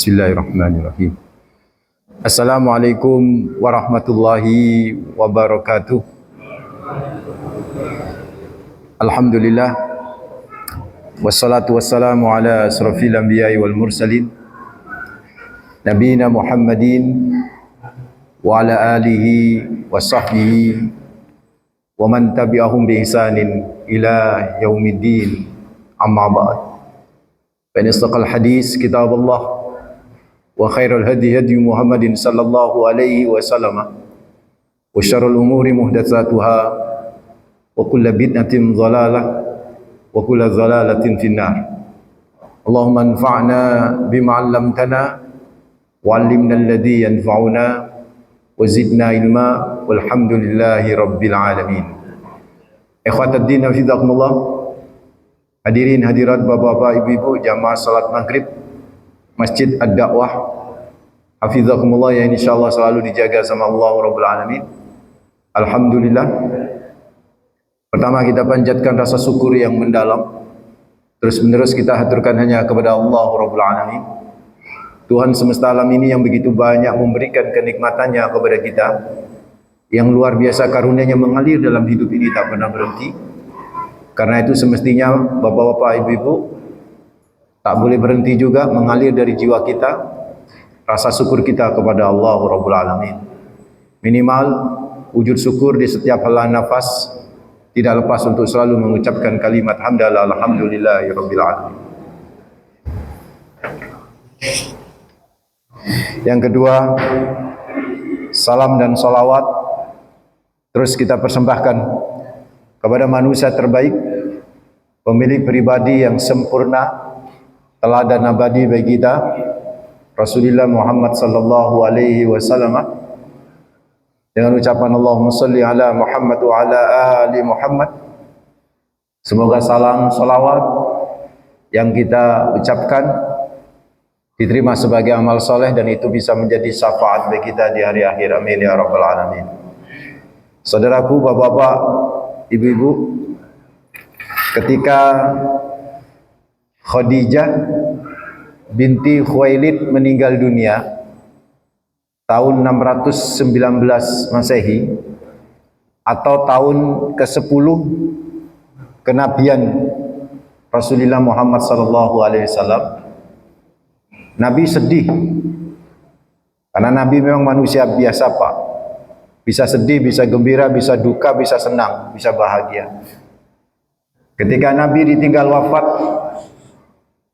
Bismillahirrahmanirrahim. Assalamualaikum warahmatullahi wabarakatuh. Alhamdulillah. Wassalatu wassalamu ala asrafil anbiya'i wal mursalin Nabiyina Muhammadin wa ala alihi wa sahbihi wa man tabi'ahum bi ihsanin ila yaumiddin. Amma ba'd. Fa inastaqal hadis kitabullah wa khairul hadi hadi Muhammadin sallallahu alaihi wasallam wa syarrul umuri muhdatsatuha wa kullu bid'atin dhalalah wa kullu dhalalatin finnar. Allahumma anfa'na bima 'allamtana wa 'allimna alladhi yanfa'una wa zidna ilma walhamdulillahi rabbil alamin. Ikhwatad din hafizakumullah. Hadirin hadirat bapak-bapak ibu-ibu jamaah salat maghrib Masjid Ad-Da'wah hafizakumullah yang insyaallah selalu dijaga sama Allah Rabbul Alamin. Alhamdulillah. Pertama kita panjatkan rasa syukur yang mendalam. Terus menerus kita haturkan hanya kepada Allah Rabbul Alamin, Tuhan semesta alam ini yang begitu banyak memberikan kenikmatannya kepada kita, yang luar biasa karunia-Nya mengalir dalam hidup ini tak pernah berhenti. Karena itu semestinya bapak-bapak ibu-ibu tak boleh berhenti juga mengalir dari jiwa kita rasa syukur kita kepada Allah Rabbul Alamin. Minimal wujud syukur di setiap helaan nafas, tidak lepas untuk selalu mengucapkan kalimat hamdalah alhamdulillahirabbil alamin. Yang kedua, salam dan salawat terus kita persembahkan kepada manusia terbaik, pemilik pribadi yang sempurna, teladan abadi bagi kita, Rasulullah Muhammad sallallahu alaihi wasallam, dengan ucapan Allahumma salli ala Muhammad wa ala ali Muhammad. Semoga salam salawat yang kita ucapkan diterima sebagai amal soleh dan itu bisa menjadi syafaat bagi kita di hari akhir. Amin ya rabbal alamin. Saudaraku, bapak-bapak, ibu-ibu, ketika Khadijah binti Khuwailid meninggal dunia tahun 619 Masehi atau tahun ke-10 kenabian Rasulullah Muhammad sallallahu alaihi wasallam, Nabi sedih. Karena Nabi memang manusia biasa, Pak. Bisa sedih, bisa gembira, bisa duka, bisa senang, bisa bahagia. Ketika Nabi ditinggal wafat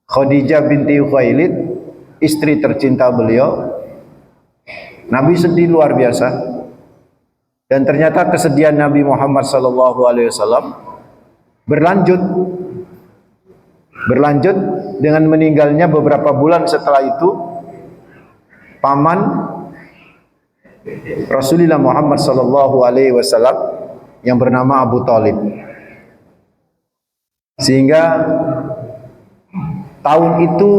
Khadijah binti Khuwailid, istri tercinta beliau, Nabi sedih luar biasa. Dan ternyata kesedihan Nabi Muhammad sallallahu alaihi wasallam berlanjut dengan meninggalnya beberapa bulan setelah itu paman Rasulullah Muhammad sallallahu alaihi wasallam yang bernama Abu Thalib. Sehingga tahun itu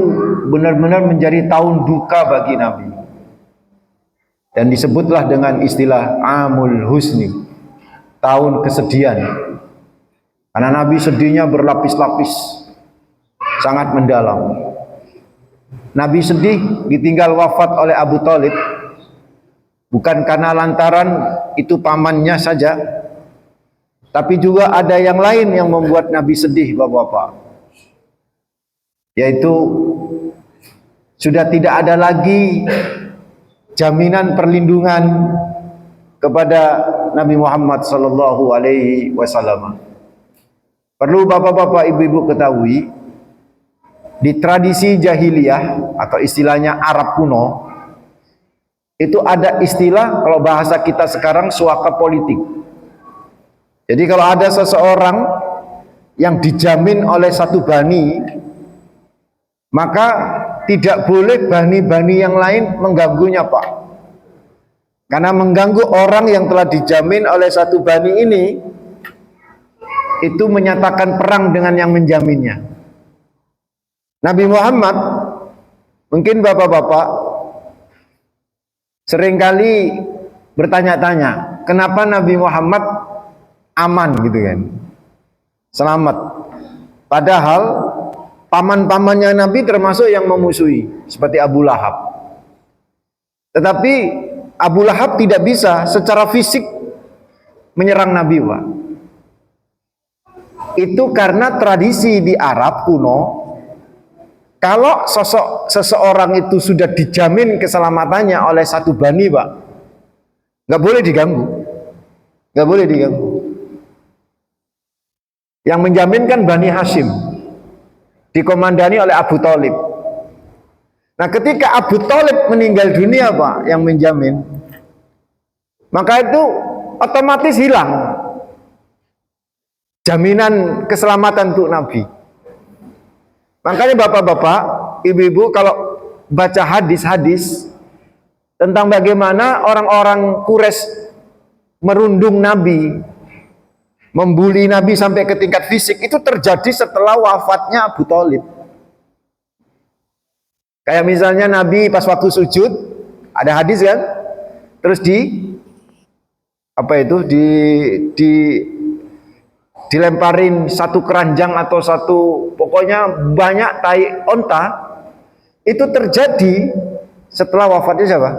benar-benar menjadi tahun duka bagi Nabi. Dan disebutlah dengan istilah Amul Husni, tahun kesedihan. Karena Nabi sedihnya berlapis-lapis, sangat mendalam. Nabi sedih ditinggal wafat oleh Abu Thalib, bukan karena lantaran itu pamannya saja, tapi juga ada yang lain yang membuat Nabi sedih, bapak-bapak. Yaitu sudah tidak ada lagi jaminan perlindungan kepada Nabi Muhammad sallallahu alaihi wasallam. Perlu bapak-bapak ibu-ibu ketahui, di tradisi jahiliyah atau istilahnya Arab kuno, itu ada istilah, kalau bahasa kita sekarang, suaka politik. Jadi kalau ada seseorang yang dijamin oleh satu bani, maka tidak boleh bani-bani yang lain mengganggunya, Pak. Karena mengganggu orang yang telah dijamin oleh satu bani ini, itu menyatakan perang dengan yang menjaminnya. Nabi Muhammad, mungkin bapak-bapak seringkali bertanya-tanya, kenapa Nabi Muhammad aman gitu kan, selamat. Padahal paman-pamannya Nabi termasuk yang memusuhi, seperti Abu Lahab. Tetapi Abu Lahab tidak bisa secara fisik menyerang Nabi, Pak. Itu karena tradisi di Arab kuno, kalau seseorang itu sudah dijamin keselamatannya oleh satu bani, Pak, nggak boleh diganggu, nggak boleh diganggu. Yang menjaminkan Bani Hashim, dikomandani oleh Abu Thalib. Nah, ketika Abu Thalib meninggal dunia, Pak, yang menjamin, maka itu otomatis hilang jaminan keselamatan untuk Nabi. Makanya bapak-bapak, ibu-ibu, kalau baca hadis-hadis tentang bagaimana orang-orang Quraisy merundung Nabi, membuli Nabi sampai ke tingkat fisik, itu terjadi setelah wafatnya Abu Thalib. Kayak misalnya Nabi pas waktu sujud, ada hadis kan, terus dilemparin satu keranjang atau pokoknya banyak tai onta. Itu terjadi setelah wafatnya siapa?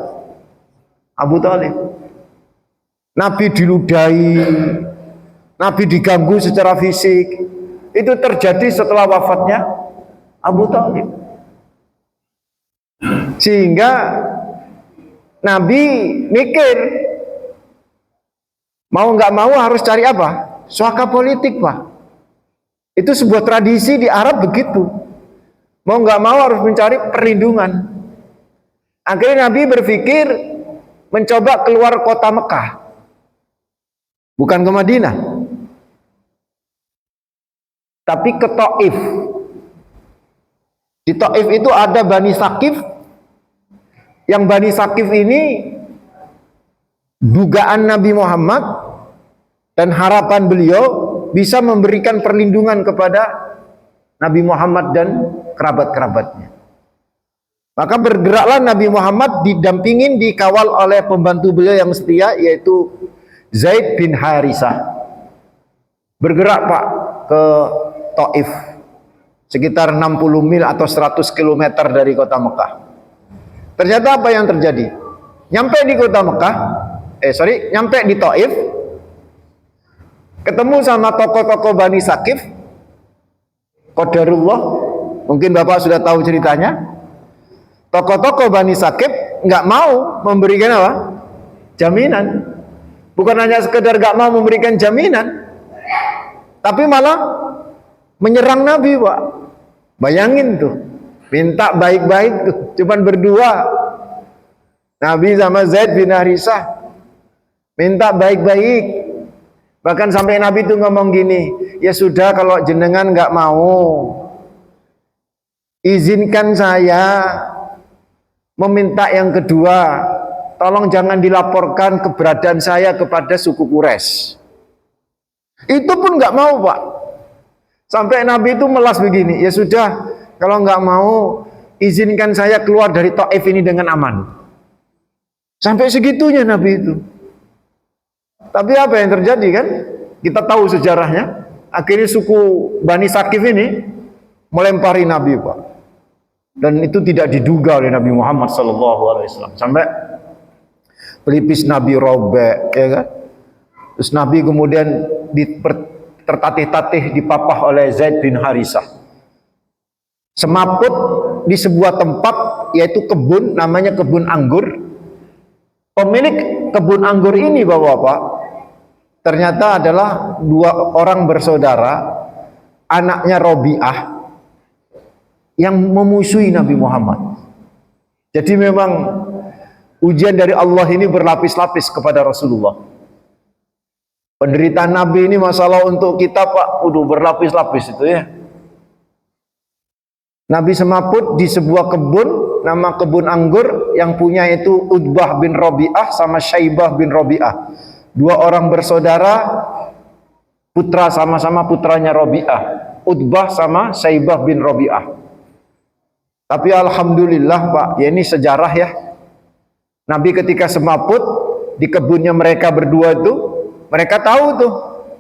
Abu Thalib. Nabi diludahi, Nabi diganggu secara fisik. Itu terjadi setelah wafatnya Abu Thalib. Sehingga Nabi mikir, mau nggak mau harus cari apa? Suaka politik, Pak. Itu sebuah tradisi di Arab begitu. Mau nggak mau harus mencari perlindungan. Akhirnya Nabi berpikir mencoba keluar kota Mekah, bukan ke Madinah, tapi ke Taif. Di Taif itu ada Bani Saqif. Yang Bani Saqif ini dugaan Nabi Muhammad dan harapan beliau bisa memberikan perlindungan kepada Nabi Muhammad dan kerabat-kerabatnya. Maka bergeraklah Nabi Muhammad didampingin, dikawal oleh pembantu beliau yang setia, yaitu Zaid bin Harisah. Bergerak, Pak, ke Taif, sekitar 60 mil atau 100 km dari kota Mekah. Ternyata apa yang terjadi? Nyampe di kota Mekah, nyampe di Taif, ketemu sama tokoh-tokoh Bani Saqif. Qadarullah, mungkin Bapak sudah tahu ceritanya. Tokoh-tokoh Bani Saqif nggak mau memberikan apa? Jaminan. Bukan hanya sekedar nggak mau memberikan jaminan, tapi malah menyerang Nabi, Pak. Bayangin tuh, minta baik-baik tuh, cuman berdua, Nabi sama Zaid bin Harisah, minta baik-baik. Bahkan sampai Nabi tuh ngomong gini, ya sudah kalau jenengan nggak mau, izinkan saya meminta yang kedua, tolong jangan dilaporkan keberadaan saya kepada suku Quraisy. Itu pun nggak mau, Pak. Sampai Nabi itu melas begini, ya sudah, kalau nggak mau, izinkan saya keluar dari Taif ini dengan aman. Sampai segitunya Nabi itu. Tapi apa yang terjadi kan? Kita tahu sejarahnya. Akhirnya suku Bani Saqif ini melempari Nabi, Pak. Dan itu tidak diduga oleh Nabi Muhammad SAW. Sampai pelipis Nabi robek, ya kan? Terus Nabi kemudian tertatih-tatih dipapah oleh Zaid bin Harisah. Semaput di sebuah tempat, yaitu kebun, namanya kebun anggur. Pemilik kebun anggur ini, Bapak-bapak, ternyata adalah dua orang bersaudara, anaknya Robi'ah, yang memusuhi Nabi Muhammad. Jadi memang ujian dari Allah ini berlapis-lapis kepada Rasulullah. Penderitaan Nabi ini masalah untuk kita, Pak, berlapis-lapis itu ya. Nabi semaput di sebuah kebun, nama kebun anggur, yang punya itu Utbah bin Robi'ah sama Syaibah bin Robi'ah. Dua orang bersaudara, putra, sama-sama putranya Robi'ah. Utbah sama Syaibah bin Robi'ah. Tapi alhamdulillah, Pak, ya ini sejarah ya. Nabi ketika semaput di kebunnya mereka berdua itu, mereka tahu tuh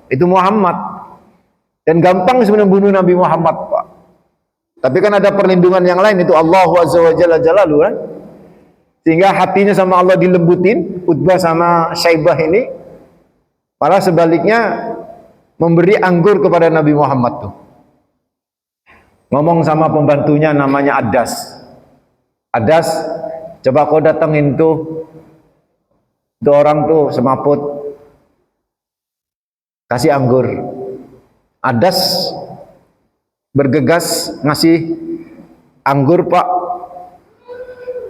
itu Muhammad, dan gampang sebenarnya bunuh Nabi Muhammad, Pak. Tapi kan ada perlindungan yang lain, itu Allahu Azza wa Jalla Jalalu kan. Sehingga hatinya sama Allah dilembutin, Utbah sama Syaibah ini. Malah sebaliknya memberi anggur kepada Nabi Muhammad tuh. Ngomong sama pembantunya namanya Adas. Adas, coba kau datengin tuh orang tuh semaput, kasih anggur. Adas bergegas ngasih anggur, Pak.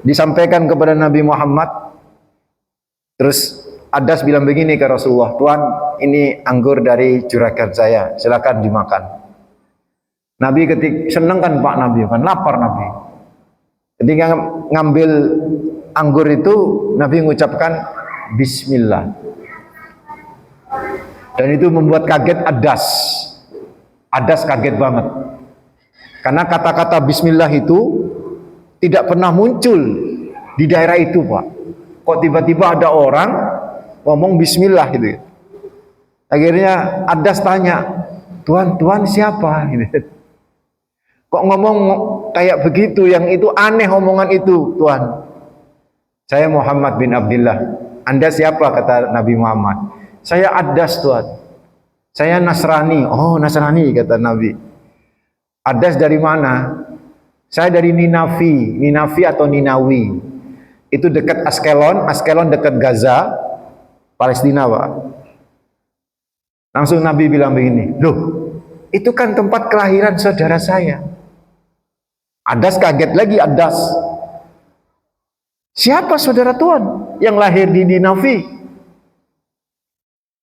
Disampaikan kepada Nabi Muhammad. Terus Adas bilang begini ke Rasulullah, Tuhan, ini anggur dari juragan saya, silakan dimakan. Nabi seneng kan Pak Nabi, kan lapar Nabi. Ketika ngambil anggur itu, Nabi mengucapkan Bismillah. Dan itu membuat kaget Adas. Adas kaget banget. Karena kata-kata Bismillah itu tidak pernah muncul di daerah itu, Pak. Kok tiba-tiba ada orang ngomong Bismillah gitu. Akhirnya Adas tanya, Tuhan siapa? Gitu. Kok ngomong kayak begitu, yang itu aneh omongan itu, Tuhan. Saya Muhammad bin Abdullah. Anda siapa? Kata Nabi Muhammad. Saya Adas, Tuhan. Saya Nasrani. Oh, Nasrani, kata Nabi. Adas dari mana? Saya dari Ninawi atau Ninawi. Itu dekat Askelon dekat Gaza, Palestina, Pak. Langsung Nabi bilang begini, loh, itu kan tempat kelahiran saudara saya. Adas kaget lagi, Adas. Siapa saudara Tuhan yang lahir di Ninawi?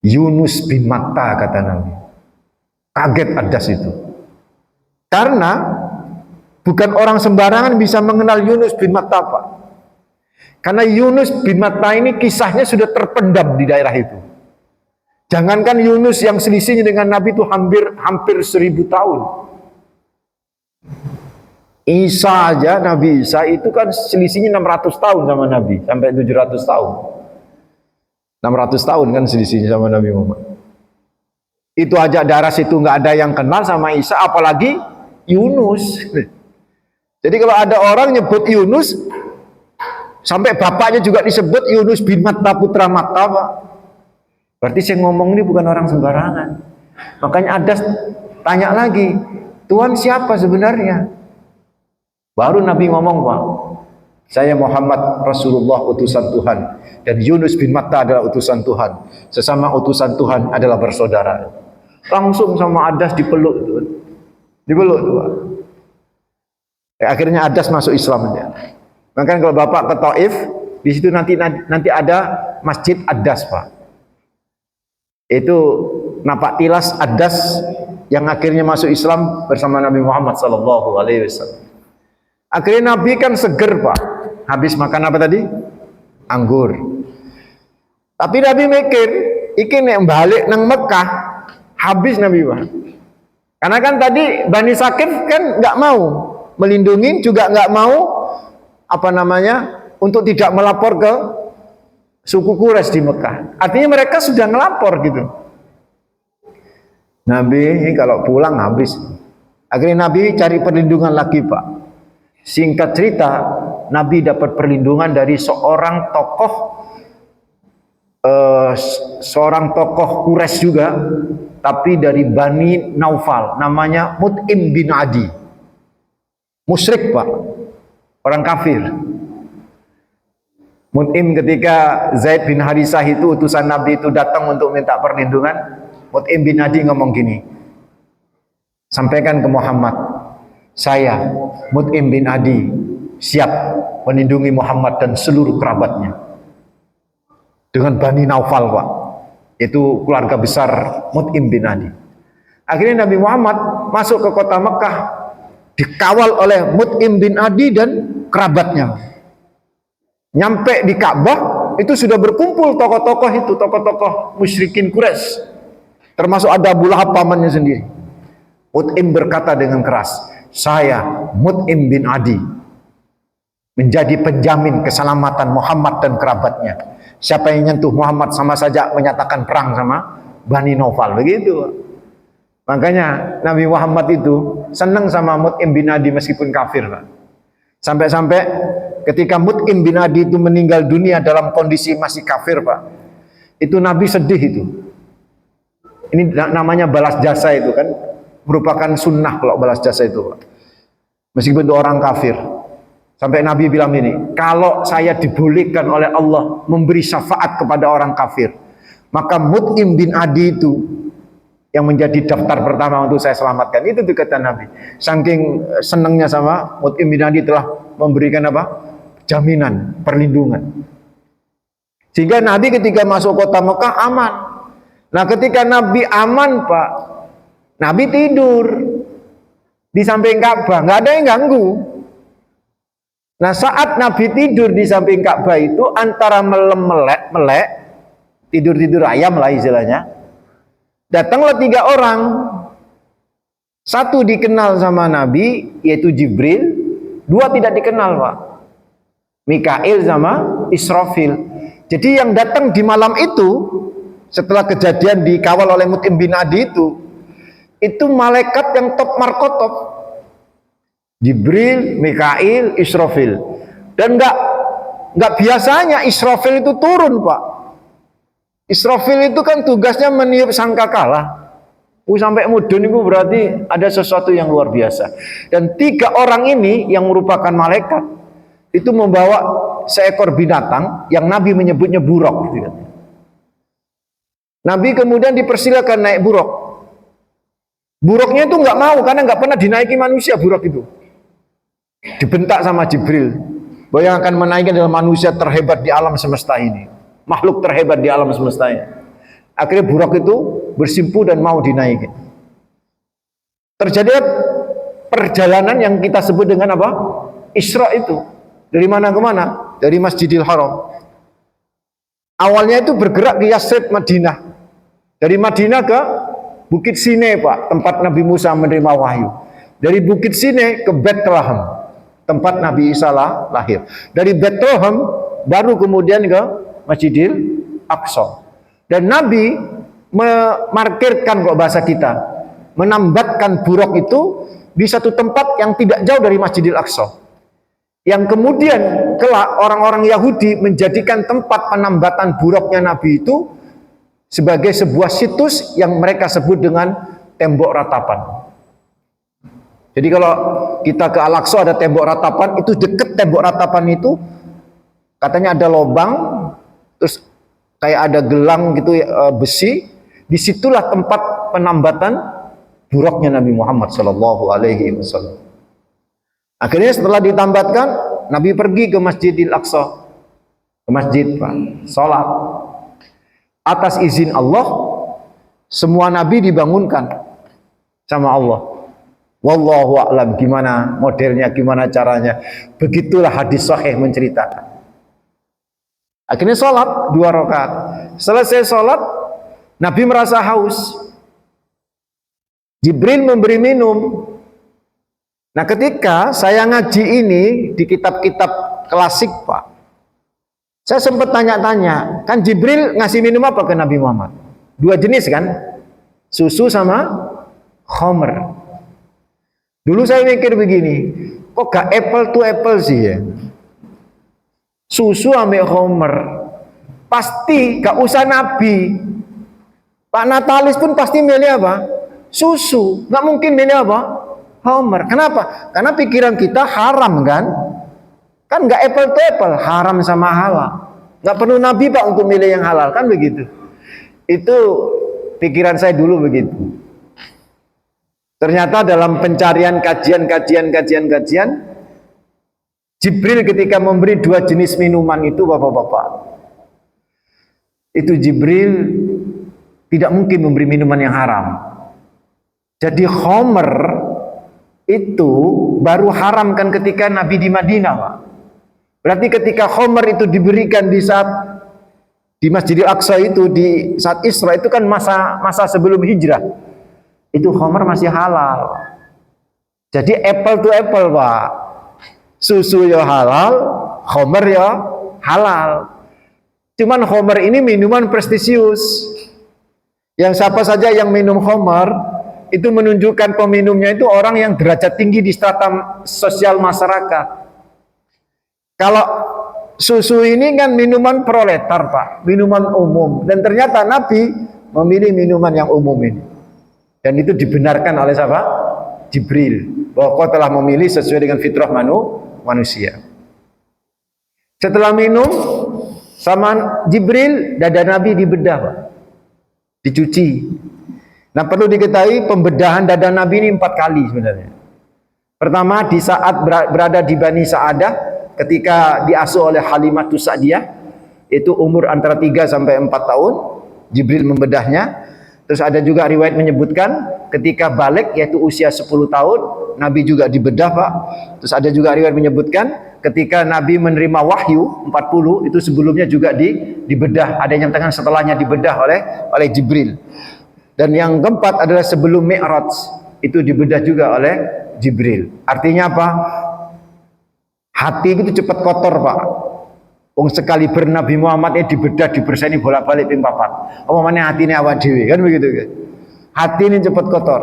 Yunus bin Matta, kata Nabi. Kaget Adas itu. Karena bukan orang sembarangan bisa mengenal Yunus bin Matta, Pak. Karena Yunus bin Matta ini kisahnya sudah terpendam di daerah itu. Jangankan Yunus yang selisihnya dengan Nabi itu hampir 1000 tahun. Isa aja, Nabi Isa itu kan selisihnya 600 tahun sama Nabi, sampai 700 tahun. 600 tahun kan selisihnya sama Nabi Muhammad. Itu aja darah situ nggak ada yang kenal sama Isa, apalagi Yunus. Jadi kalau ada orang nyebut Yunus, sampai bapaknya juga disebut Yunus bin Matta putra Matta, Pak. Berarti saya ngomong ini bukan orang sembarangan. Makanya Adas tanya lagi, Tuhan siapa sebenarnya? Baru Nabi ngomong, Pak, saya Muhammad Rasulullah utusan Tuhan, dan Yunus bin Matta adalah utusan Tuhan. Sesama utusan Tuhan adalah bersaudara. Langsung sama Adas dipeluk, dipeluk, Pak. Akhirnya Adas masuk Islam aja. Makanya kalau Bapak ke Taif, di situ nanti ada Masjid Adas, Pak. Itu napak tilas Adas yang akhirnya masuk Islam bersama Nabi Muhammad SAW. Akhirnya Nabi kan seger, Pak. Habis makan apa tadi? Anggur. Tapi Nabi mikir, iki nek balik nang Mekah, habis Nabi, Pak. Karena kan tadi Bani Sakif kan nggak mau melindungi, juga nggak mau untuk tidak melapor ke suku Quraisy di Mekah. Artinya mereka sudah ngelapor gitu. Nabi ini kalau pulang habis. Akhirnya Nabi cari perlindungan lagi, Pak. Singkat cerita, Nabi dapat perlindungan dari seorang tokoh Quraisy juga, tapi dari Bani Naufal, namanya Mut'im bin Adi. Musyrik, Pak. Orang kafir. Mut'im ketika Zaid bin Harisah itu utusan Nabi itu datang untuk minta perlindungan, Mut'im bin Adi ngomong gini, sampaikan ke Muhammad, saya Mut'im bin Adi siap melindungi Muhammad dan seluruh kerabatnya. Dengan Bani Naufal, Pak. Itu keluarga besar Mut'im bin Adi. Akhirnya Nabi Muhammad masuk ke kota Mekah, dikawal oleh Mut'im bin Adi dan kerabatnya. Nyampe di Ka'bah, itu sudah berkumpul tokoh-tokoh itu, tokoh-tokoh musyrikin Quraisy. Termasuk ada Abu Lahab pamannya sendiri. Mut'im berkata dengan keras, saya Mut'im bin Adi menjadi penjamin keselamatan Muhammad dan kerabatnya. Siapa yang nyentuh Muhammad sama saja menyatakan perang sama Bani Naufal. Begitu. Makanya Nabi Muhammad itu senang sama Mut'im bin Adi meskipun kafir, Pak. Sampai-sampai ketika Mut'im bin Adi itu meninggal dunia dalam kondisi masih kafir, Pak. Itu Nabi sedih itu. Ini namanya balas jasa itu kan, merupakan sunnah kalau balas jasa itu, Pak. Meskipun itu orang kafir. Sampai Nabi bilang ini, kalau saya dibolehkan oleh Allah memberi syafaat kepada orang kafir, maka Mut'im bin Adi itu yang menjadi daftar pertama untuk saya selamatkan. Itu kata Nabi. Saking senangnya sama Mut'im bin Adi telah memberikan apa? Jaminan, perlindungan. Sehingga Nabi ketika masuk kota Mekah aman. Nah ketika Nabi aman, Pak, Nabi tidur di samping Ka'bah, nggak ada yang ganggu. Nah saat Nabi tidur di samping Ka'bah itu antara melek, tidur-tidur ayam lah istilahnya, datanglah 3 orang. Satu dikenal sama Nabi, yaitu Jibril. 2 tidak dikenal, Pak. Mikail sama Israfil. Jadi yang datang di malam itu, setelah kejadian dikawal oleh Mut'im bin Adi itu malaikat yang top markotop. Jibril, Mikail, Israfil. Dan nggak biasanya Israfil itu turun, Pak. Israfil itu kan tugasnya meniup sangkakala. Sampai mudun itu berarti ada sesuatu yang luar biasa. Dan 3 orang ini yang merupakan malaikat itu membawa seekor binatang yang Nabi menyebutnya buruk. Gitu. Nabi kemudian dipersilakan naik buruk. Buruknya itu nggak mau karena nggak pernah dinaiki manusia buruk itu. Dibentak sama Jibril bahwa yang akan menaiki adalah manusia terhebat di alam semesta ini, makhluk terhebat di alam semesta ini. Akhirnya buruk itu bersimpu dan mau dinaiki. Terjadi perjalanan yang kita sebut dengan apa? Isra itu. Dari mana ke mana? Dari Masjidil Haram. Awalnya itu bergerak ke Yasrib, Madinah. Dari Madinah ke Bukit Sinai, Pak, tempat Nabi Musa menerima wahyu. Dari Bukit Sinai ke Bethlehem, tempat Nabi Isa lahir. Dari Bethlehem baru kemudian ke Masjidil Aqsa. Dan Nabi memarkirkan, kok bahasa kita, menambatkan buruk itu di satu tempat yang tidak jauh dari Masjidil Aqsa. Yang kemudian kelak orang-orang Yahudi menjadikan tempat penambatan buruknya Nabi itu sebagai sebuah situs yang mereka sebut dengan tembok ratapan. Jadi kalau kita ke Al-Aqsa ada tembok ratapan, itu dekat tembok ratapan itu katanya ada lubang, terus kayak ada gelang gitu besi. Disitulah tempat penambatan buruknya Nabi Muhammad Shallallahu Alaihi Wasallam. Akhirnya setelah ditambatkan, Nabi pergi ke Masjidil Aqsa, ke masjid, Pak, sholat. Atas izin Allah, semua Nabi dibangunkan sama Allah. Wallahu a'lam, gimana modelnya, gimana caranya. Begitulah hadis sahih menceritakan. Akhirnya sholat 2 rakaat. Selesai sholat, Nabi merasa haus. Jibril memberi minum. Nah ketika saya ngaji ini di kitab-kitab klasik, Pak, saya sempat tanya-tanya, kan Jibril ngasih minum apa ke Nabi Muhammad? 2 jenis kan? Susu sama khamr. Dulu saya mikir begini, kok gak apple to apple sih ya? Susu ambil khamr. Pasti gak usah Nabi. Pak Natalis pun pasti milih apa? Susu. Gak mungkin milih apa? Khamr. Kenapa? Karena pikiran kita haram kan? Kan gak apple to apple, haram sama halal. Gak perlu Nabi, Pak, untuk milih yang halal, kan begitu. Itu pikiran saya dulu begitu. Ternyata dalam pencarian kajian, Jibril ketika memberi 2 jenis minuman itu, Bapak-bapak, itu Jibril tidak mungkin memberi minuman yang haram. Jadi khamr itu baru haram kan ketika Nabi di Madinah, Pak. Berarti ketika khamr itu diberikan di saat di Masjidil Aqsa itu, di saat Isra itu kan masa sebelum hijrah. Itu khamr masih halal. Jadi apple to apple, Pak. Susu ya halal, khamr ya halal. Cuman khamr ini minuman prestisius. Yang siapa saja yang minum khamr itu menunjukkan peminumnya itu orang yang derajat tinggi di strata sosial masyarakat. Kalau susu ini kan minuman proletar, Pak, minuman umum. Dan ternyata Nabi memilih minuman yang umum ini. Dan itu dibenarkan oleh siapa? Jibril. Bahwa kau telah memilih sesuai dengan fitrah manusia. Setelah minum sama Jibril, dada Nabi dibedah, Pak. Dicuci. Nah, perlu diketahui pembedahan dada Nabi ini 4 kali sebenarnya. Pertama, di saat berada di Bani Sa'adah, ketika diasuh oleh Halimatus Sa'diyah, itu umur antara 3 sampai 4 tahun, Jibril membedahnya. Terus ada juga riwayat menyebutkan ketika balik, yaitu usia 10 tahun, Nabi juga dibedah, Pak. Terus ada juga riwayat menyebutkan ketika Nabi menerima wahyu 40, itu sebelumnya juga dibedah. Ada yang tengah setelahnya dibedah oleh Jibril. Dan yang keempat adalah sebelum Mi'raj, itu dibedah juga oleh Jibril. Artinya apa? Hati itu cepat kotor, Pak. Wong sekali bernabi Muhammad dibedah, diberseni bolak-balik ping 4. Apa mana hati ini awak dewi, kan begitu kan? Hati ini cepat kotor.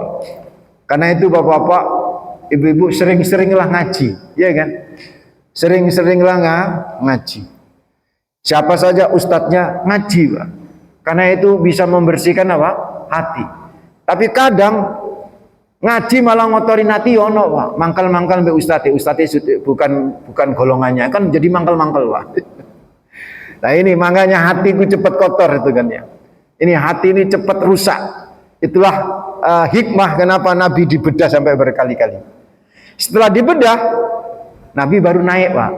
Karena itu bapak-bapak, ibu-ibu sering-seringlah ngaji, ya kan? Sering-seringlah ngaji. Siapa saja ustadznya ngaji, Pak. Karena itu bisa membersihkan apa? Hati. Tapi kadang ngaji malah ngotorin hati ono, Pak. Mangkal-mangkal mbek ustadz bukan golongannya, kan jadi mangkal-mangkal, Pak. Nah ini makanya hatiku cepat kotor itu kan ya. Ini hati ini cepat rusak. Itulah hikmah kenapa Nabi dibedah sampai berkali-kali. Setelah dibedah, Nabi baru naik, Pak.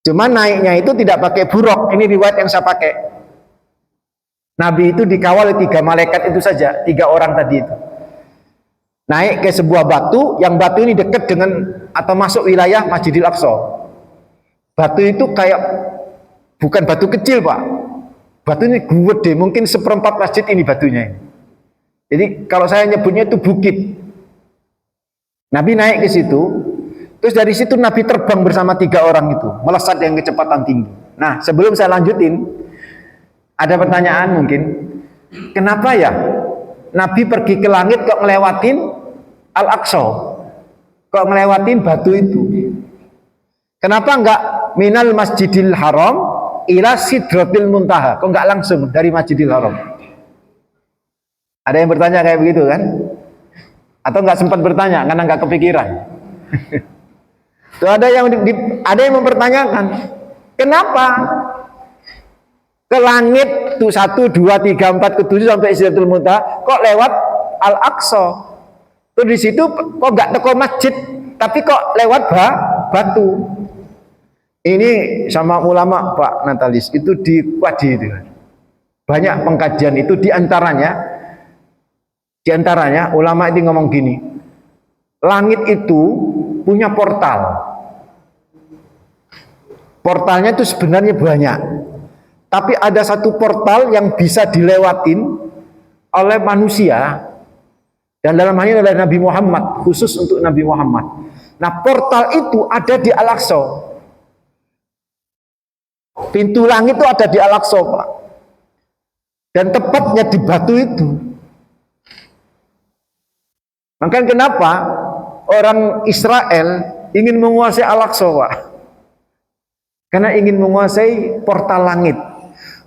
Cuman naiknya itu tidak pakai buruk. Ini riwayat yang saya pakai. Nabi itu dikawal oleh 3 malaikat itu saja, 3 orang tadi itu. Naik ke sebuah batu, yang batu ini dekat dengan atau masuk wilayah Masjidil Aqsa. Batu itu kayak bukan batu kecil, Pak. Batu ini gede, mungkin seperempat masjid ini batunya. Jadi kalau saya nyebutnya itu bukit. Nabi naik ke situ, terus dari situ Nabi terbang bersama 3 orang itu, melesat dengan kecepatan tinggi. Nah, sebelum saya lanjutin, ada pertanyaan mungkin, kenapa ya Nabi pergi ke langit kok ngelewatin Al-Aqsa? Kok ngelewatin batu itu? Kenapa enggak minal Masjidil Haram ila Sidratil Muntaha? Kok enggak langsung dari Masjidil Haram? Ada yang bertanya kayak begitu kan? Atau enggak sempat bertanya karena enggak kepikiran? Tuh ada yang mempertanyakan, kenapa ke langit tuh 1, 2, 3, 4, ke 7 sampai Sidratul Muntaha kok lewat Al-Aqsa? Tuh di situ kok enggak teko masjid, tapi kok lewat batu? Ini sama ulama Pak Natalis itu dikaji itu. Banyak pengkajian itu diantaranya ulama itu ngomong gini, langit itu punya portal. Portalnya itu sebenarnya banyak. Tapi ada satu portal yang bisa dilewatin oleh manusia, dan dalam hal ini adalah Nabi Muhammad, khusus untuk Nabi Muhammad. Nah, portal itu ada di Al-Aqsa. Pintu langit itu ada di Al-Aqsa, Pak. Dan tepatnya di batu itu. Makanya kenapa orang Israel ingin menguasai Al-Aqsa, Pak? Karena ingin menguasai portal langit.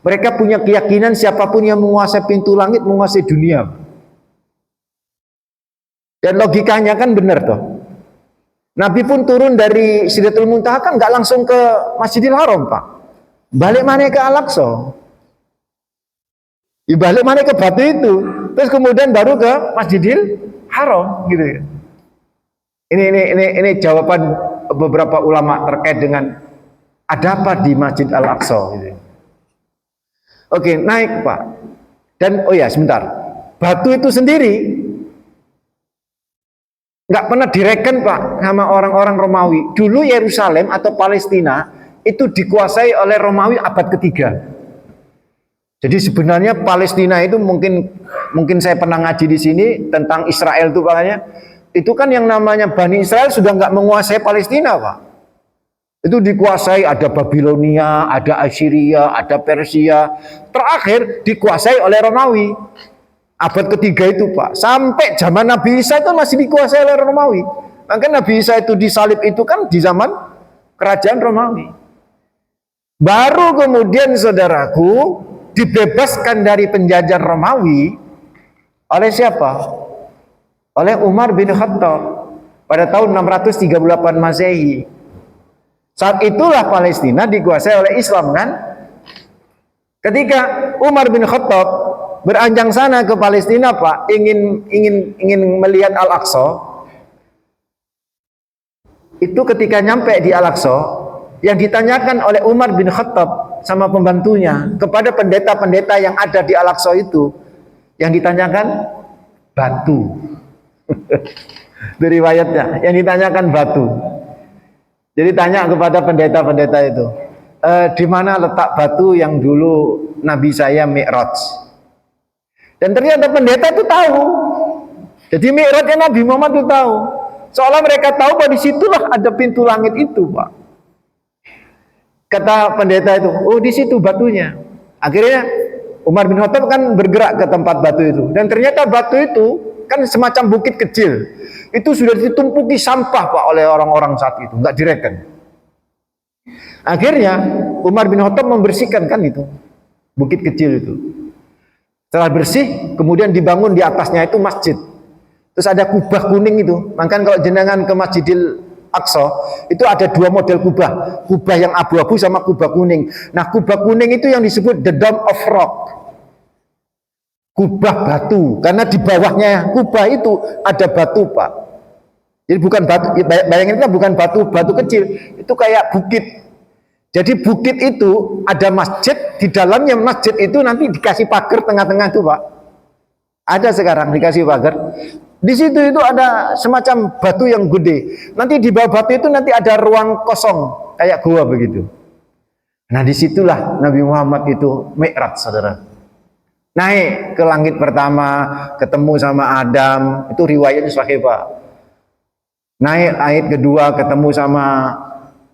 Mereka punya keyakinan siapapun yang menguasai pintu langit menguasai dunia. Dan logikanya kan benar toh. Nabi pun turun dari Sidratul Muntaha kan nggak langsung ke Masjidil Haram, Pak. Balik mana ke Al-Aqsa. Balik mana ke batu itu. Terus kemudian baru ke Masjidil Haram gitu ya. Ini jawaban beberapa ulama terkait dengan ada apa di Masjid Al-Aqsa gitu. Oke, naik, Pak. Dan oh ya, sebentar. Batu itu sendiri nggak pernah direken, Pak, sama orang-orang Romawi. Dulu Yerusalem atau Palestina itu dikuasai oleh Romawi abad ketiga. Jadi sebenarnya Palestina itu mungkin saya pernah ngaji di sini tentang Israel itu makanya itu kan yang namanya Bani Israel sudah nggak menguasai Palestina, Pak. Itu dikuasai, ada Babilonia, ada Assyria, ada Persia. Terakhir dikuasai oleh Romawi. Abad ketiga itu Pak, sampai zaman Nabi Isa itu masih dikuasai oleh Romawi. Maka Nabi Isa itu disalib itu kan di zaman kerajaan Romawi. Baru kemudian saudaraku dibebaskan dari penjajahan Romawi oleh siapa? Oleh Umar bin Khattab pada tahun 638 Masehi. Saat itulah Palestina dikuasai oleh Islam kan? Ketika Umar bin Khattab beranjang sana ke Palestina Pak, ingin melihat Al-Aqsa. Itu ketika nyampe di Al-Aqsa, yang ditanyakan oleh Umar bin Khattab sama pembantunya kepada pendeta-pendeta yang ada di Al-Aqsa itu, yang ditanyakan batu. Dari riwayatnya, yang ditanyakan batu. Jadi tanya kepada pendeta-pendeta itu, di mana letak batu yang dulu Nabi saya Mi'raj? Dan ternyata pendeta itu tahu. Jadi Mi'rajnya Nabi Muhammad itu tahu. Seolah mereka tahu bahwa disitulah ada pintu langit itu, Pak. Kata pendeta itu, oh di situ batunya. Akhirnya Umar bin Khattab kan bergerak ke tempat batu itu. Dan ternyata batu itu kan semacam bukit kecil. Itu sudah ditumpuki sampah Pak oleh orang-orang saat itu, nggak direken. Akhirnya Umar bin Khattab membersihkan kan itu bukit kecil itu. Setelah bersih, kemudian dibangun di atasnya itu masjid. Terus ada kubah kuning itu. Makanya kalau jenengan ke Masjidil Aqsa, itu ada dua model kubah. Kubah yang abu-abu sama kubah kuning. Nah, kubah kuning itu yang disebut the Dome of Rock. Kubah batu. Karena di bawahnya kubah itu ada batu, Pak. Jadi bukan batu, bayangin itu bukan batu kecil. Itu kayak bukit. Jadi bukit itu ada masjid, di dalamnya masjid itu nanti dikasih pagar tengah-tengah itu, Pak. Ada sekarang dikasih pagar. Di situ itu ada semacam batu yang gede. Nanti di bawah batu itu nanti ada ruang kosong kayak gua begitu. Nah, disitulah Nabi Muhammad itu Mi'raj, saudara. Naik ke langit pertama, ketemu sama Adam. Itu riwayatnya sahih, Pak. Naik ayat kedua, ketemu sama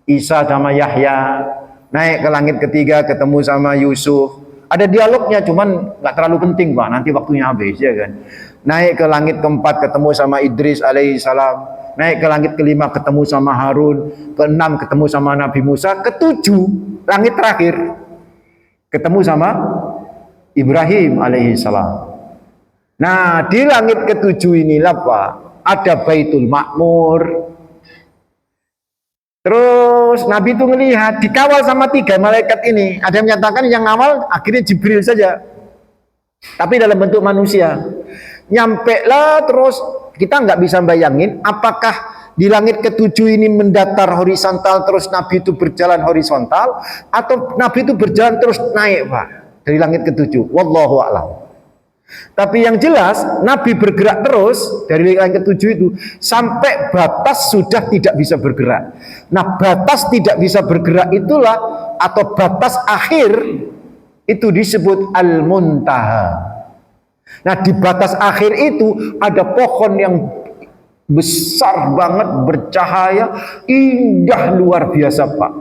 Isa sama Yahya. Naik ke langit ketiga, ketemu sama Yusuf. Ada dialognya, cuman nggak terlalu penting, Pak. Nanti waktunya habis, ya kan. Naik ke langit keempat, ketemu sama Idris alaihissalam. Naik ke langit kelima, ketemu sama Harun. Keenam, ketemu sama Nabi Musa. Ketujuh, langit terakhir, ketemu sama Ibrahim alaihissalam. Nah, di langit ketujuh inilah, Pak, ada Baitul Ma'mur. Terus Nabi itu melihat dikawal sama tiga malaikat ini. Ada yang menyatakan yang awal akhirnya Jibril saja, tapi dalam bentuk manusia. Nyampe lah, terus kita nggak bisa bayangin apakah di langit ketujuh ini mendatar horizontal terus Nabi itu berjalan horizontal, atau Nabi itu berjalan terus naik, Pak, dari langit ketujuh. Wallahu a'lam. Tapi yang jelas Nabi bergerak terus dari langit ketujuh itu sampai batas sudah tidak bisa bergerak. Nah, batas tidak bisa bergerak itulah, atau batas akhir, itu disebut Al-Muntaha. Nah, di batas akhir itu ada pohon yang besar banget, bercahaya, indah luar biasa, Pak.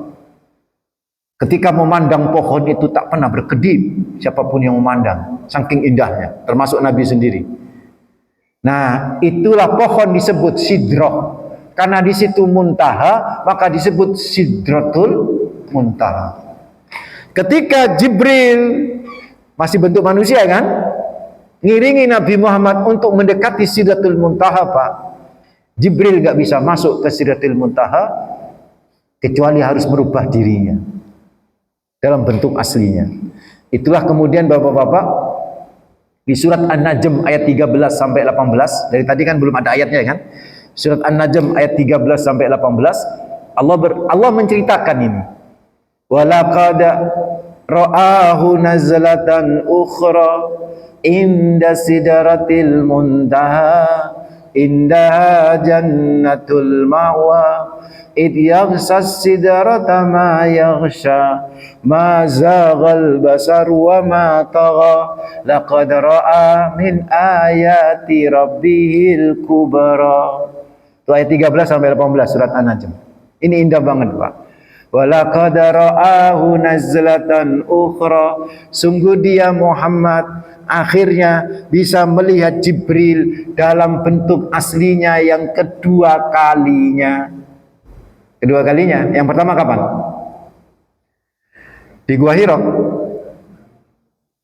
Ketika memandang pohon itu tak pernah berkedip siapapun yang memandang, saking indahnya, termasuk Nabi sendiri. Nah, itulah pohon disebut Sidrah. Karena di situ muntaha, maka disebut Sidratul Muntaha. Ketika Jibril masih bentuk manusia kan, ngiringi Nabi Muhammad untuk mendekati Sidratul Muntaha, Pak, Jibril nggak bisa masuk ke Sidratul Muntaha kecuali harus merubah dirinya dalam bentuk aslinya. Itulah kemudian Bapak-bapak di surat An-Najm ayat 13 sampai 18. Dari tadi kan belum ada ayatnya kan? Surat An-Najm ayat 13 sampai 18, Allah menceritakan ini. Walaqad ra'ahu nazlatan ukhra inda sidratil muntaha indaha jannatul ma'wa id yaghsas sidrata ma yaghsha ma zaghal basar wa ma tagha laqad ra'a min ayati rabbihil kubra. Itu ayat 13 sampai 18 surat An-Najm. Ini indah banget, Pak. Walaqad ra'ahu nazlatan ukhra. Sungguh dia Muhammad akhirnya bisa melihat Jibril dalam bentuk aslinya yang kedua kalinya. Kedua kalinya. Yang pertama kapan? Di Gua Hira.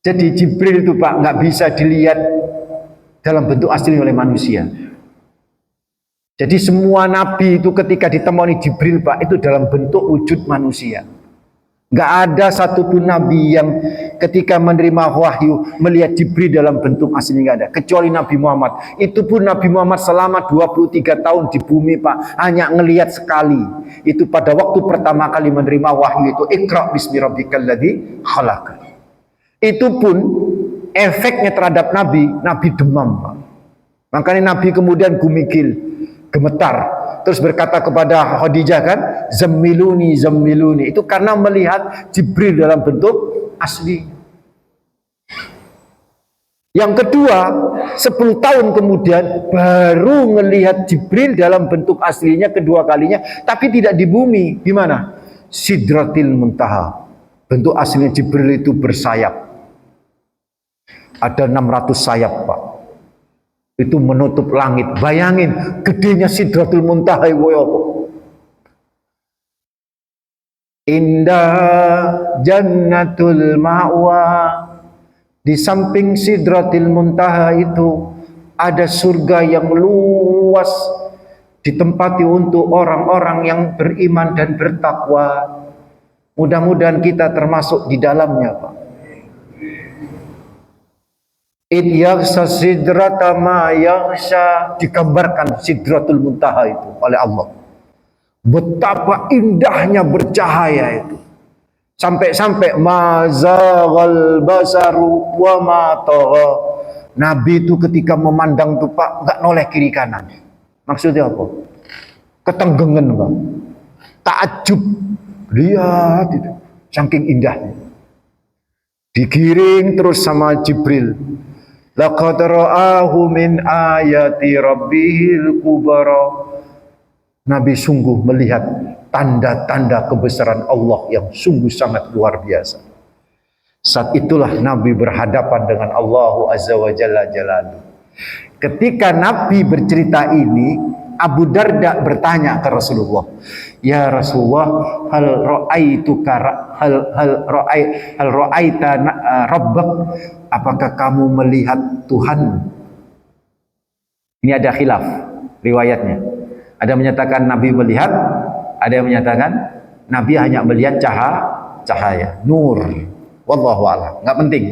Jadi Jibril itu Pak nggak bisa dilihat dalam bentuk asli oleh manusia. Jadi semua nabi itu ketika ditemani Jibril Pak itu dalam bentuk wujud manusia. Nggak ada satupun nabi yang ketika menerima wahyu melihat Jibril dalam bentuk asli, nggak ada. Kecuali Nabi Muhammad. Itu pun Nabi Muhammad selama 23 tahun di bumi Pak hanya ngelihat sekali. Itu pada waktu pertama kali menerima wahyu itu Iqra bismi rabbikal ladzi khalaq. Itu pun efeknya terhadap Nabi demam Pak. Makanya Nabi kemudian gumigil, gemetar, terus berkata kepada Khadijah kan, zammiluni zammiluni. Itu karena melihat Jibril dalam bentuk asli. Yang kedua, 10 tahun kemudian baru melihat Jibril dalam bentuk aslinya kedua kalinya, tapi tidak di bumi. Di mana? Sidratil Muntaha. Bentuk aslinya Jibril itu bersayap. Ada 600 sayap Pak. Itu menutup langit. Bayangin gedenya Sidratul Muntaha apa? Indah jannatul ma'wa. Di samping Sidratul Muntaha itu ada surga yang luas ditempati untuk orang-orang yang beriman dan bertakwa. Mudah-mudahan kita termasuk di dalamnya Pak. In yaghsha sidrata ma yaghsha, digambarkan Sidratul Muntaha itu oleh Allah. Betapa indahnya bercahaya itu. Sampai-sampai mazaghal basaru wa ma tagha. Nabi itu ketika memandang tuh Pak enggak noleh kiri kanan. Maksudnya apa? Ketenggengan Pak. Takjub. Lihat itu. Saking indahnya. Digiring terus sama Jibril. Laqad ra'ahu min ayati rabbihil kubara. Nabi sungguh melihat tanda-tanda kebesaran Allah yang sungguh sangat luar biasa. Saat itulah Nabi berhadapan dengan Allah Azza wa Jalla Jalaluhu. Ketika Nabi bercerita ini, Abu Darda bertanya ke Rasulullah, "Ya Rasulullah, hal ra'aita rabbak? Apakah kamu melihat Tuhan?" Ini ada khilaf riwayatnya. Ada yang menyatakan Nabi melihat, ada yang menyatakan Nabi hanya melihat cahaya, nur. Wallahu a'lam. Enggak penting.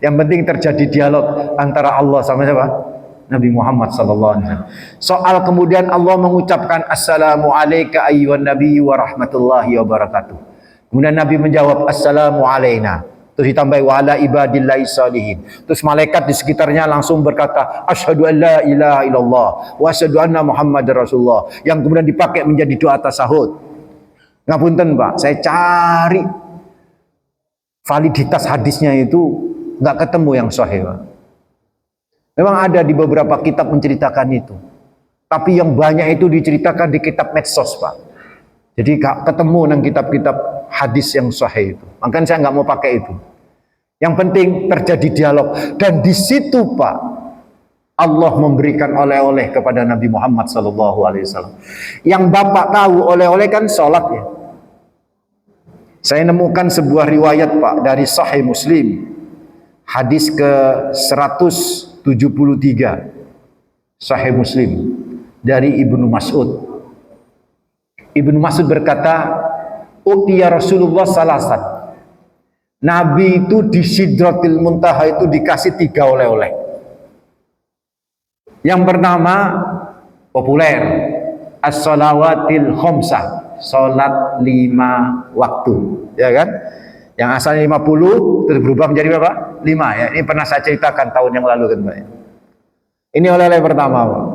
Yang penting terjadi dialog antara Allah sama siapa? Nabi Muhammad sallallahu alaihi wasallam. Soal kemudian Allah mengucapkan assalamu alayka ayyuhan nabi wa rahmatullahi wa barakatuh. Kemudian Nabi menjawab assalamu alaina. Terus ditambah wa ala ibadillahi salihin. Terus malaikat di sekitarnya langsung berkata asyhadu an la ilaha illallah wa asyhadu anna muhammadar rasulullah, yang kemudian dipakai menjadi doa tasahud. Ngapunten Pak, saya cari validitas hadisnya itu nggak ketemu yang sahih Pak. Memang ada di beberapa kitab menceritakan itu. Tapi yang banyak itu diceritakan di kitab medsos Pak. Jadi gak ketemu nang kitab-kitab hadis yang sahih itu. Makanya saya nggak mau pakai itu. Yang penting terjadi dialog. Dan di situ Pak, Allah memberikan oleh-oleh kepada Nabi Muhammad SAW. Yang Bapak tahu oleh-oleh kan sholat ya. Saya nemukan sebuah riwayat Pak dari Sahih Muslim. Hadis ke 173 Sahih Muslim dari Ibnu Mas'ud. Ibnu Mas'ud berkata, "Utiya Rasulullah salasan." Nabi itu di Sidratil Muntaha itu dikasih 3 oleh-oleh. Yang pertama populer, as-shalawatil khamsah, salat 5 waktu, ya kan? Yang asalnya 50 terus berubah menjadi berapa? 5 ya. Ini pernah saya ceritakan tahun yang lalu kan Pak. Ini oleh-oleh pertama Pak.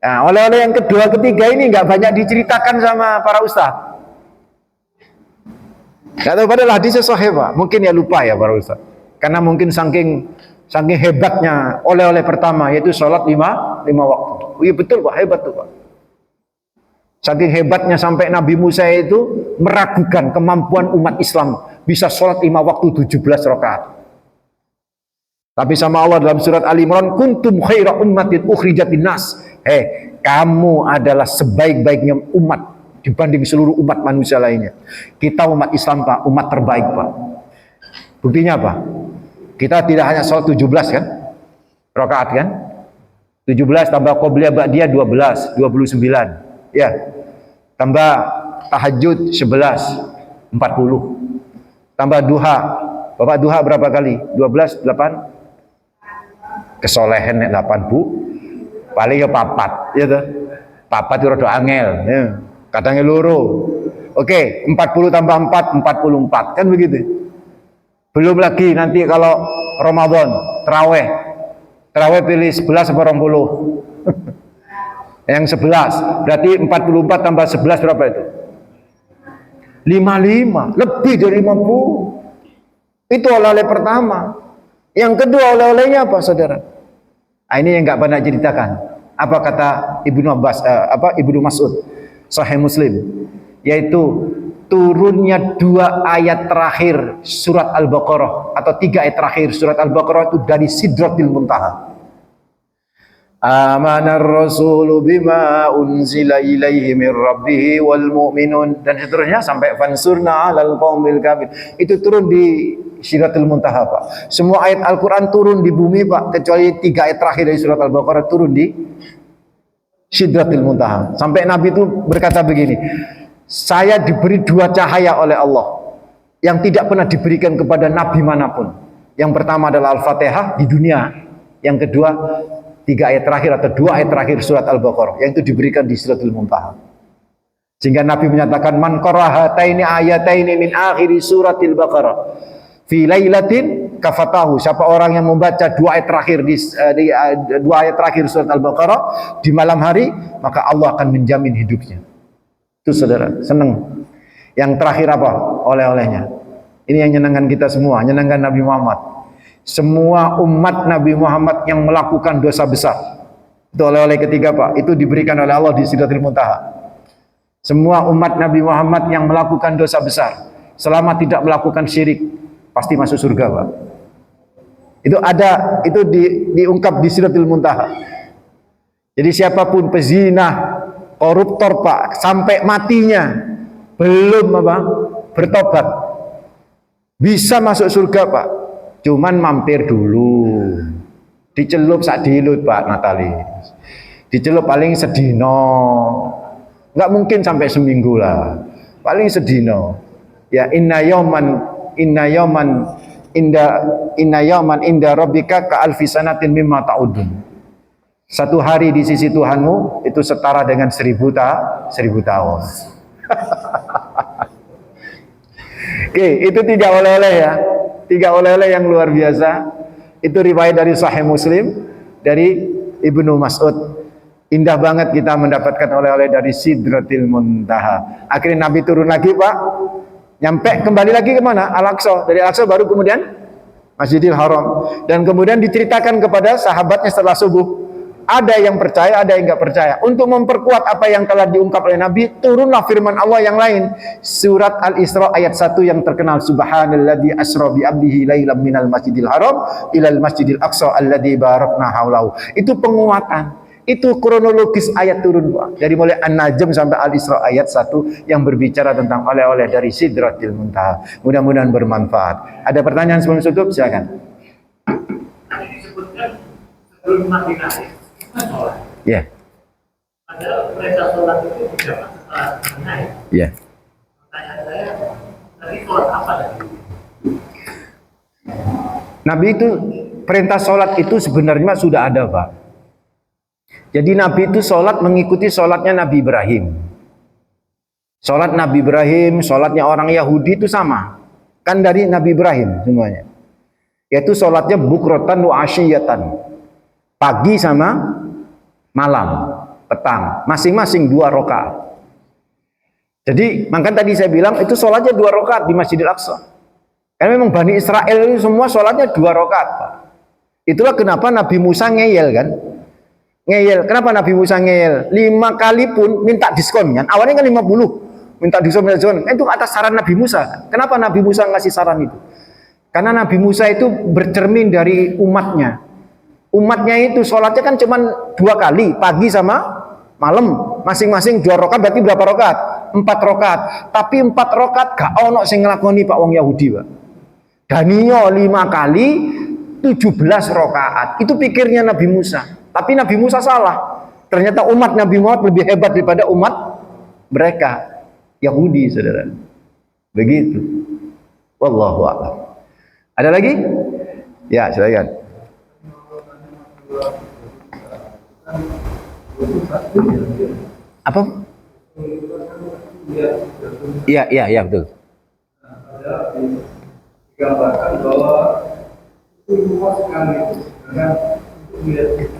Nah, oleh-oleh yang kedua, ketiga ini nggak banyak diceritakan sama para ustaz. Nggak tahu padahal hadisnya sahih Pak. Mungkin ya lupa ya para ustaz. Karena mungkin saking hebatnya oleh-oleh pertama yaitu sholat 5 waktu. Oh iya betul Pak, hebat tuh Pak. Saking hebatnya sampai Nabi Musa itu meragukan kemampuan umat Islam bisa sholat 5 waktu 17 rakaat. Tapi sama Allah dalam surat Ali Imran, kuntum khaira ummatin ukhrijatin nas. Kamu adalah sebaik-baiknya umat dibanding seluruh umat manusia lainnya. Kita umat Islam Pak, umat terbaik Pak. Buktinya apa? Kita tidak hanya sholat 17 kan? Rakaat kan? 17 tambah qobliyah ba'diyah 12, 29. Ya. Tambah tahajud 11, 40. Tambah duha. Bapak duha berapa kali? 12, 8. Kesolehan 8 Bu. Paling ya papat, ya toh. Papat itu rada angel, ya. Kadangnya loro. Oke, 40 tambah 4, 44. Kan begitu. Belum lagi nanti kalau Ramadan, terawih. Terawih pilih 11 atau 20. Yang 11, berarti 44 tambah 11 berapa itu? 55, lebih dari 50. Itu oleh-oleh pertama. Yang kedua oleh-olehnya apa saudara? Ini yang nggak pernah ceritakan. Apa kata Ibnu Abbas, Ibnu Mas'ud, Sahih Muslim, yaitu turunnya 2 ayat terakhir surat Al-Baqarah atau 3 ayat terakhir surat Al-Baqarah itu dari Sidratil Muntaha. Amanar rasulu bima unzila ilaihi min rabbih wal mu'minun, dan seterusnya sampai fansurna 'alal qaumil kafir. Itu turun di Sidratil Muntaha Pak. Semua ayat Al-Quran turun di bumi Pak, kecuali 3 ayat terakhir dari surat Al-Baqarah turun di Sidratil Muntaha. Sampai Nabi itu berkata begini, saya diberi 2 cahaya oleh Allah yang tidak pernah diberikan kepada Nabi manapun. Yang pertama adalah Al-Fatihah di dunia. Yang kedua 3 ayat terakhir atau 2 ayat terakhir surat Al-Baqarah, yang itu diberikan di Sidratil Muntaha. Sehingga Nabi menyatakan, man qara'a hataini ayataini min akhiri suratil Baqarah fi lailatin kafatahu. Siapa orang yang membaca 2 ayat terakhir di 2 ayat terakhir surat Al-Baqarah di malam hari, maka Allah akan menjamin hidupnya. Itu saudara, senang. Yang terakhir apa? Oleh-olehnya. Ini yang nyenangkan kita semua, nyenangkan Nabi Muhammad. Semua umat Nabi Muhammad yang melakukan dosa besar, itu oleh-oleh ketiga Pak, itu diberikan oleh Allah di Sidratil Muntaha. Semua umat Nabi Muhammad yang melakukan dosa besar, selama tidak melakukan syirik, pasti masuk surga Pak. Itu ada, itu diungkap di Sidratil Muntaha. Jadi siapapun pezina, koruptor Pak, sampai matinya belum bertobat, bisa masuk surga Pak. Cuman mampir dulu, dicelup sak dilut Pak Natalis, dicelup paling sedino, nggak mungkin sampai seminggu lah, paling sedino. Ya inna yauman inda rabbika ka alfi sanatin mimma ta'udun. 1 hari di sisi Tuhanmu itu setara dengan 1000 tahun. Oke, itu 3 oleh-oleh ya. 3 oleh-oleh yang luar biasa. Itu riwayat dari Sahih Muslim dari Ibnu Mas'ud. Indah banget kita mendapatkan oleh-oleh dari Sidratil Muntaha. Akhirnya Nabi turun lagi Pak, nyampe kembali lagi kemana? Al-Aqsa. Dari Al-Aqsa baru kemudian Masjidil Haram. Dan kemudian diceritakan kepada sahabatnya setelah subuh. Ada yang percaya, ada yang nggak percaya. Untuk memperkuat apa yang telah diungkap oleh Nabi, turunlah firman Allah yang lain. Surat Al-Isra ayat 1 yang terkenal. Subhanalladzi asra bi 'abdihi lailan minal masjidil haram ilal masjidil aqsa alladzi barakna haulahu. Itu penguatan. Itu kronologis ayat turun Pak. Dari mulai An-Najm sampai Al-Isra ayat 1 yang berbicara tentang oleh-oleh dari Sidratil Muntaha. Mudah-mudahan bermanfaat. Ada pertanyaan sebelum tutup? Silakan. Disebutkan sebelum Nabi naik sholat. Ya. Padahal perintah sholat itu didapat setelah naik. Ya. Pertanyaan saya, tadi sholat apa tadi? Nabi itu perintah sholat itu sebenarnya sudah ada Pak. Jadi Nabi itu sholat mengikuti sholatnya Nabi Ibrahim. Sholat Nabi Ibrahim, sholatnya orang Yahudi itu sama. Kan dari Nabi Ibrahim semuanya. Yaitu sholatnya bukrotan wa asyiyatan. Pagi sama malam, petang. Masing-masing 2 rakaat. Jadi makanya tadi saya bilang itu sholatnya 2 rakaat di Masjidil Aqsa. Karena memang Bani Israel itu semua sholatnya 2 rakaat Pak. Itulah kenapa Nabi Musa ngeyel kan. Ngeyel. Kenapa Nabi Musa ngeyel? 5 kali pun minta diskon kan. Awalnya kan 50. minta disombongkan. Itu atas saran Nabi Musa. Kenapa Nabi Musa ngasih saran itu? Karena Nabi Musa itu bercermin dari umatnya. Umatnya itu sholatnya kan cuma 2 kali, pagi sama malam. Masing-masing 2 rakaat, berarti berapa rakaat? 4 rakaat. Tapi 4 rakaat gak ono sing nglakoni Pak wong Yahudi, Pak. Daniyo 5 kali 17 rakaat. Itu pikirnya Nabi Musa. Tapi Nabi Musa salah. Ternyata umat Nabi Muhammad lebih hebat daripada umat mereka Yahudi, saudara. Begitu. Wallahu a'lam. Ada lagi? Ya, silakan. Apa? Iya, betul. Gambarkan bahwa itu luas sekali dengan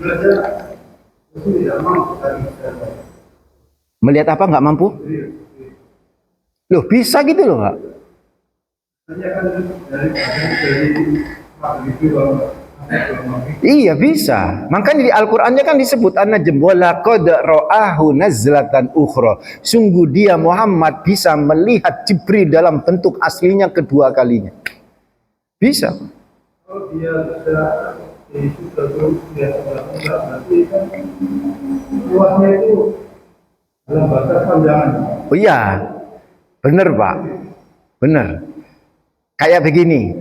belajar itu tidak mampu dari saya. Melihat apa nggak mampu? Loh, bisa gitu loh, Pak. Hanya kan dari Iya bisa. Makanya di Al-Qur'annya kan disebut an-najm wa laqad ra'ahu nazlatan ukhra. Sungguh dia Muhammad bisa melihat Jibril dalam bentuk aslinya kedua kalinya. Bisa. kalau dia sudah itu terus dia sudah berarti kan luasnya itu dalam batas panjangan. Oh iya. Benar, Pak. Benar. Kayak begini.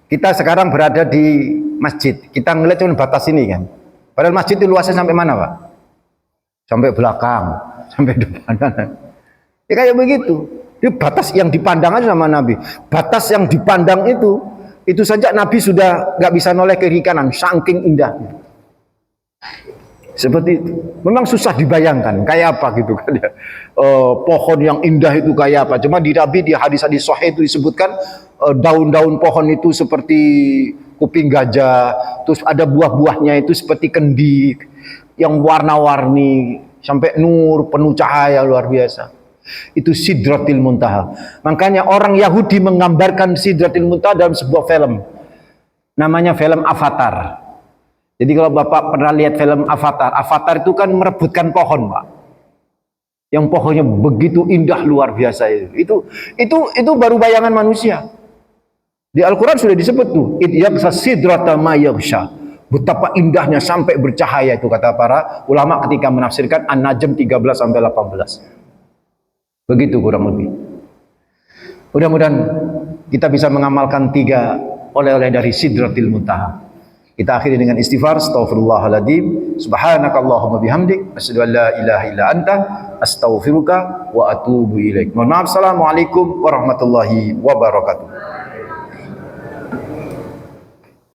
Kita sekarang berada di masjid, kita ngeliat cuma batas ini kan. Padahal masjid itu luasnya sampai mana, Pak? Sampai belakang, sampai depan. Ya kayak begitu. Itu batas yang dipandang aja sama Nabi. Batas yang dipandang itu saja Nabi sudah nggak bisa noleh ke kiri kanan, saking indahnya. Seperti itu. Memang susah dibayangkan, kayak apa gitu kan ya. Pohon yang indah itu kayak apa? Cuma di Nabi di hadis-hadis sahih itu disebutkan daun-daun pohon itu seperti kuping gajah, terus ada buah-buahnya itu seperti kendi yang warna-warni sampai nur penuh cahaya luar biasa. Itu Sidratil Muntaha. Makanya orang Yahudi menggambarkan Sidratil Muntaha dalam sebuah film. Namanya film Avatar. Jadi kalau Bapak pernah lihat film Avatar, Avatar itu kan merebutkan pohon, Pak. Yang pohonnya begitu indah luar biasa itu. Itu baru bayangan manusia. Di Al-Quran sudah disebut tuh, idyaqsa sidrata ma yaghsha. Betapa indahnya sampai bercahaya itu kata para ulama ketika menafsirkan An-Najm 13 sampai 18. Begitu kurang lebih. Mudah-mudahan kita bisa mengamalkan 3 oleh-oleh dari Sidratil Muntaha. Kita akhiri dengan istighfar, astaghfirullahaladzim, subhanakallahumma bihamdik, asyhadu an la ilaha illa anta, astaghfiruka wa atubu ilaik. Mohon maaf, assalamualaikum warahmatullahi wabarakatuh.